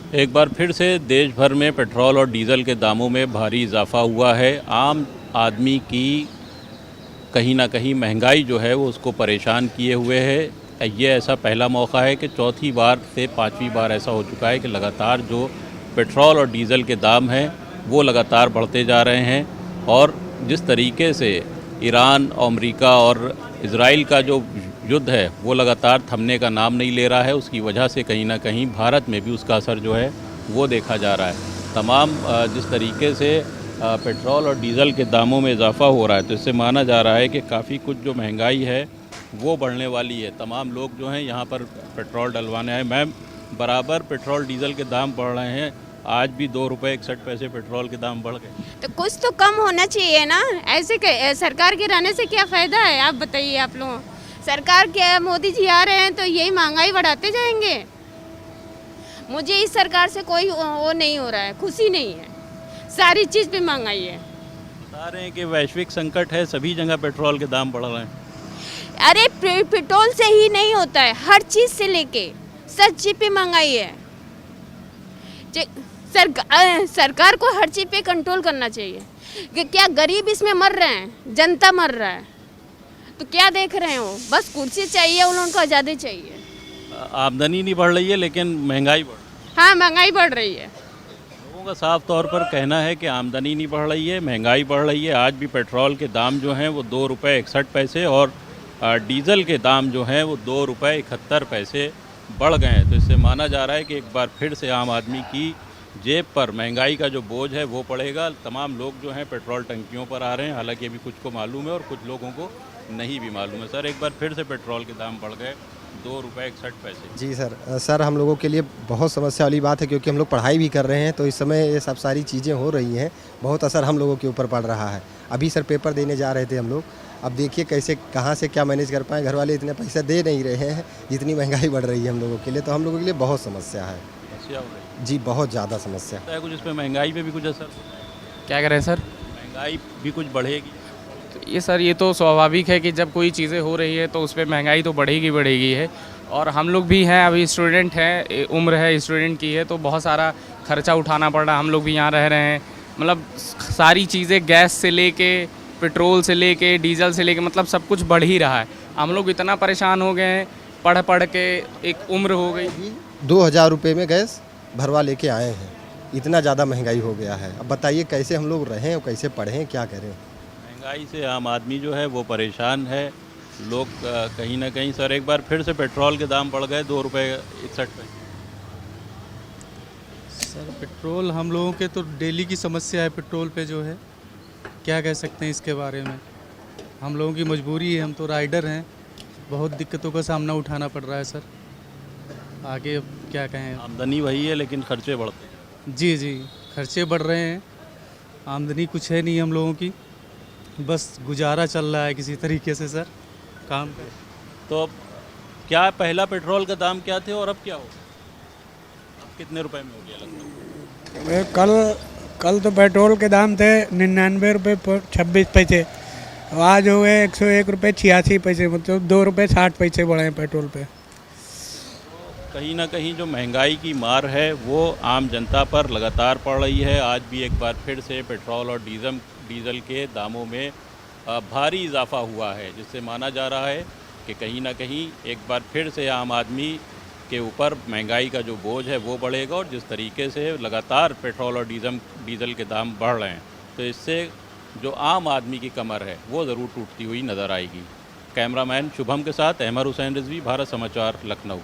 एक बार फिर से देश भर में पेट्रोल और डीज़ल के दामों में भारी इजाफा हुआ है। आम आदमी की कहीं ना कहीं महंगाई जो है वो उसको परेशान किए हुए है। ये ऐसा पहला मौका है कि चौथी बार से पांचवी बार ऐसा हो चुका है कि लगातार जो पेट्रोल और डीज़ल के दाम हैं वो लगातार बढ़ते जा रहे हैं। और जिस तरीके से ईरान, अमेरिका और इज़राइल का जो युद्ध है वो लगातार थमने का नाम नहीं ले रहा है, उसकी वजह से कहीं ना कहीं भारत में भी उसका असर जो है वो देखा जा रहा है। तमाम जिस तरीके से पेट्रोल और डीज़ल के दामों में इजाफा हो रहा है तो इससे माना जा रहा है कि काफ़ी कुछ जो महंगाई है वो बढ़ने वाली है। तमाम लोग जो हैं यहाँ पर पेट्रोल डलवाने आए। मैम, बराबर पेट्रोल डीज़ल के दाम बढ़ रहे हैं, आज भी 2 रुपये 61 पैसे पेट्रोल के दाम बढ़ गए। तो कुछ तो कम होना चाहिए ना। सरकार के रहने से क्या फ़ायदा है, आप बताइए। आप लोग सरकार के मोदी जी आ रहे हैं तो यही महंगाई बढ़ाते जाएंगे। मुझे इस सरकार से कोई वो नहीं हो रहा है, खुशी नहीं है। सारी चीज़ पे महंगाई है। बता रहे हैं कि वैश्विक संकट है, सभी जगह पेट्रोल के दाम बढ़ रहे हैं। अरे पेट्रोल से ही नहीं होता है, हर चीज़ से लेके सब चीज़ पे महंगाई है। सरकार को हर चीज़ पे कंट्रोल करना चाहिए कि क्या गरीब इसमें मर रहे हैं, जनता मर रहा है, तो क्या देख रहे हैं वो? बस कुर्सी चाहिए, उनको आज़ादी चाहिए। आमदनी नहीं बढ़ रही है लेकिन महंगाई बढ़ रही है। हाँ, महंगाई बढ़ रही है। लोगों का साफ तौर पर कहना है कि आमदनी नहीं बढ़ रही है, महंगाई बढ़ रही है। आज भी पेट्रोल के दाम जो हैं वो 2 रुपये 61 पैसे और डीज़ल के दाम जो हैं वो 2 रुपये 71 पैसे बढ़ गए हैं। तो इससे माना जा रहा है कि एक बार फिर से आम आदमी की जेब पर महंगाई का जो बोझ है वो पड़ेगा। तमाम लोग जो हैं पेट्रोल टंकियों पर आ रहे हैं, हालांकि अभी कुछ को मालूम है और कुछ लोगों को नहीं भी मालूम है। सर, एक बार फिर से पेट्रोल के दाम बढ़ गए, 2 रुपये 61 पैसे। जी सर हम लोगों के लिए बहुत समस्या वाली बात है, क्योंकि हम लोग पढ़ाई भी कर रहे हैं, तो इस समय ये सब सारी चीज़ें हो रही हैं, बहुत असर हम लोगों के ऊपर पड़ रहा है। अभी सर पेपर देने जा रहे थे हम लोग, अब देखिए कैसे कहाँ से क्या मैनेज कर पाएँ। घर वाले इतने पैसे दे नहीं रहे हैं जितनी महंगाई बढ़ रही है हम लोगों के लिए, तो हम लोगों के लिए बहुत समस्या है। समस्या हो रही जी बहुत ज़्यादा समस्या है कुछ, इसमें महंगाई पे भी कुछ असर, क्या करें सर? महंगाई भी कुछ बढ़ेगी। तो ये सर, ये तो स्वाभाविक है कि जब कोई चीज़ें हो रही है तो उस पर महंगाई तो बढ़ेगी है। और हम लोग भी हैं, अभी स्टूडेंट हैं, उम्र है स्टूडेंट की है, तो बहुत सारा खर्चा उठाना पड़ रहा है। हम लोग भी यहाँ रह रहे हैं, मतलब सारी चीज़ें गैस से लेके, पेट्रोल से लेके, डीजल से लेके, मतलब सब कुछ बढ़ ही रहा है। हम लोग इतना परेशान हो गए हैं, पढ़ के एक उम्र हो गई। 2000 रुपये में गैस भरवा लेके आए हैं, इतना ज़्यादा महंगाई हो गया है। अब बताइए कैसे हम लोग रहें और कैसे पढ़ें, क्या करें। महंगाई से आम आदमी जो है वो परेशान है। लोग कहीं ना कहीं, सर एक बार फिर से पेट्रोल के दाम बढ़ गए, 2 रुपये 61 पैसे। सर पेट्रोल हम लोगों के तो डेली की समस्या है। पेट्रोल पे जो है क्या कह सकते हैं इसके बारे में, हम लोगों की मजबूरी है, हम तो राइडर हैं, बहुत दिक्कतों का सामना उठाना पड़ रहा है सर। आगे अब क्या कहें। आमदनी वही है लेकिन खर्चे बढ़ते हैं। जी खर्चे बढ़ रहे हैं, आमदनी कुछ है नहीं हम लोगों की, बस गुजारा चल रहा है किसी तरीके से सर, काम पे। तो अब क्या पहला पेट्रोल का दाम क्या थे और अब क्या हो, अब कितने रुपए में हो गया लगभग? कल तो पेट्रोल के दाम थे 99 रुपये 26 पैसे, आज हो गए 101 रुपये 86 पैसे, मतलब 2 रुपये 60 पैसे बढ़े हैं पेट्रोल पे। कहीं ना कहीं जो महंगाई की मार है वो आम जनता पर लगातार पड़ रही है। आज भी एक बार फिर से पेट्रोल और डीज़ल के दामों में भारी इजाफा हुआ है, जिससे माना जा रहा है कि कहीं ना कहीं एक बार फिर से आम आदमी के ऊपर महंगाई का जो बोझ है वो बढ़ेगा। और जिस तरीके से लगातार पेट्रोल और डीज़ल के दाम बढ़ रहे हैं तो इससे जो आम आदमी की कमर है वो ज़रूर टूटती हुई नज़र आएगी। कैमरामैन शुभम के साथ अहमद हुसैन रिजवी, भारत समाचार, लखनऊ।